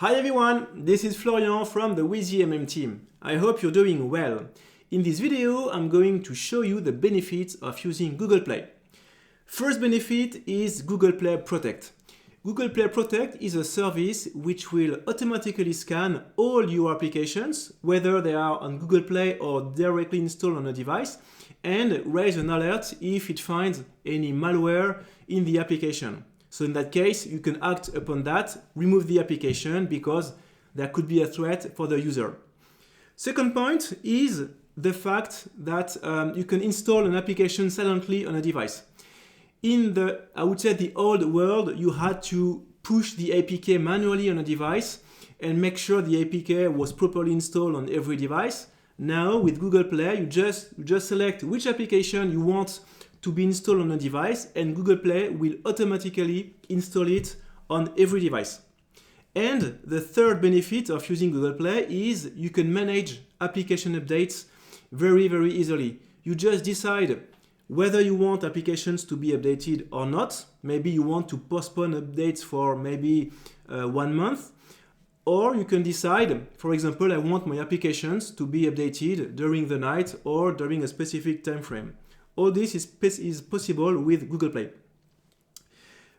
Hi everyone, this is Florian from the WizEMM team. I hope you're doing well. In this video, I'm going to show you the benefits of using Google Play. First benefit is Google Play Protect. Google Play Protect is a service which will automatically scan all your applications, whether they are on Google Play or directly installed on a device, and raise an alert if it finds any malware in the application. So in that case, you can act upon that, remove the application because there could be a threat for the user. Second point is the fact that you can install an application silently on a device. In the, I would say, the old world, you had to push the APK manually on a device and make sure the APK was properly installed on every device. Now with Google Play, you just select which application you want to be installed on a device, and Google Play will automatically install it on every device. And the third benefit of using Google Play is you can manage application updates very easily. You just decide whether you want applications to be updated or not. Maybe you want to postpone updates for maybe 1 month. Or you can decide, for example, I want my applications to be updated during the night or during a specific time frame. All this is possible with Google Play.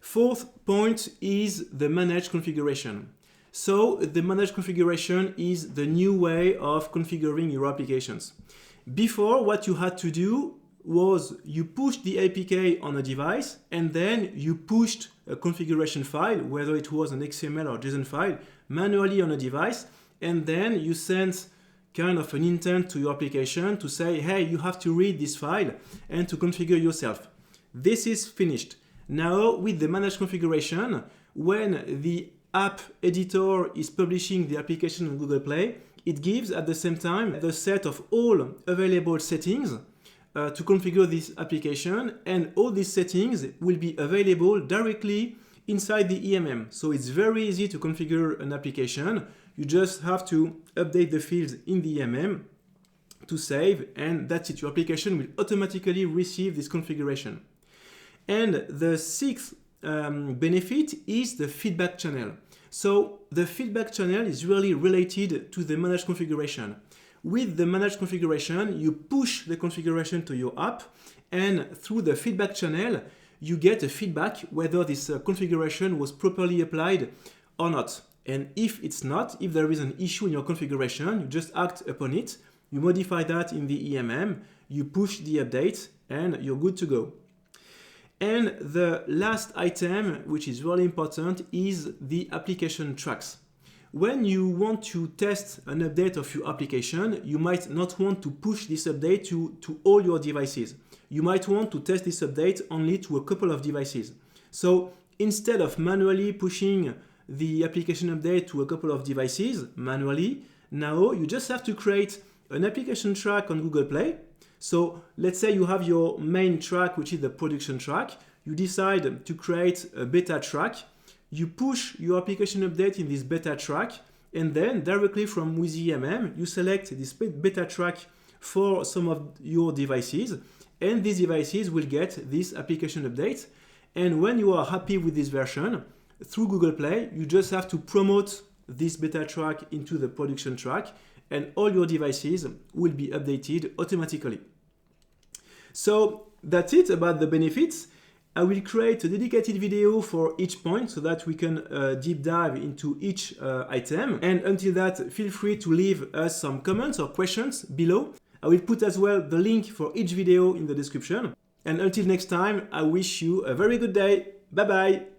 Fourth point is the managed configuration. So the managed configuration is the new way of configuring your applications. Before, what you had to do was you pushed the APK on a device and then you pushed a configuration file, whether it was an XML or JSON file, manually on a device, and then you sent kind of an intent to your application to say, hey, you have to read this file and to configure yourself. This is finished. Now with the managed configuration, when the app editor is publishing the application on Google Play, it gives at the same time the set of all available settings to configure this application, and all these settings will be available directly inside the EMM. So it's very easy to configure an application. You just have to update the fields in the EMM to save, and that's it. Your application will automatically receive this configuration. And the sixth benefit is the feedback channel. So the feedback channel is really related to the managed configuration. With the managed configuration, you push the configuration to your app, and through the feedback channel, you get a feedback whether this configuration was properly applied or not. And if it's not, if there is an issue in your configuration, you just act upon it, you modify that in the EMM, you push the update, and you're good to go. And the last item, which is really important, is the application tracks. When you want to test an update of your application, you might not want to push this update to all your devices. You might want to test this update only to a couple of devices. So instead of manually pushing the application update to a couple of devices manually, now you just have to create an application track on Google Play. So let's say you have your main track, which is the production track. You decide to create a beta track. You push your application update in this beta track, and then directly from WizEMM, you select this beta track for some of your devices, and these devices will get this application update. And when you are happy with this version, through Google Play, you just have to promote this beta track into the production track, and all your devices will be updated automatically. So that's it about the benefits. I will create a dedicated video for each point so that we can deep dive into each item. And until that, feel free to leave us some comments or questions below. I will put as well the link for each video in the description. And until next time, I wish you a very good day. Bye bye.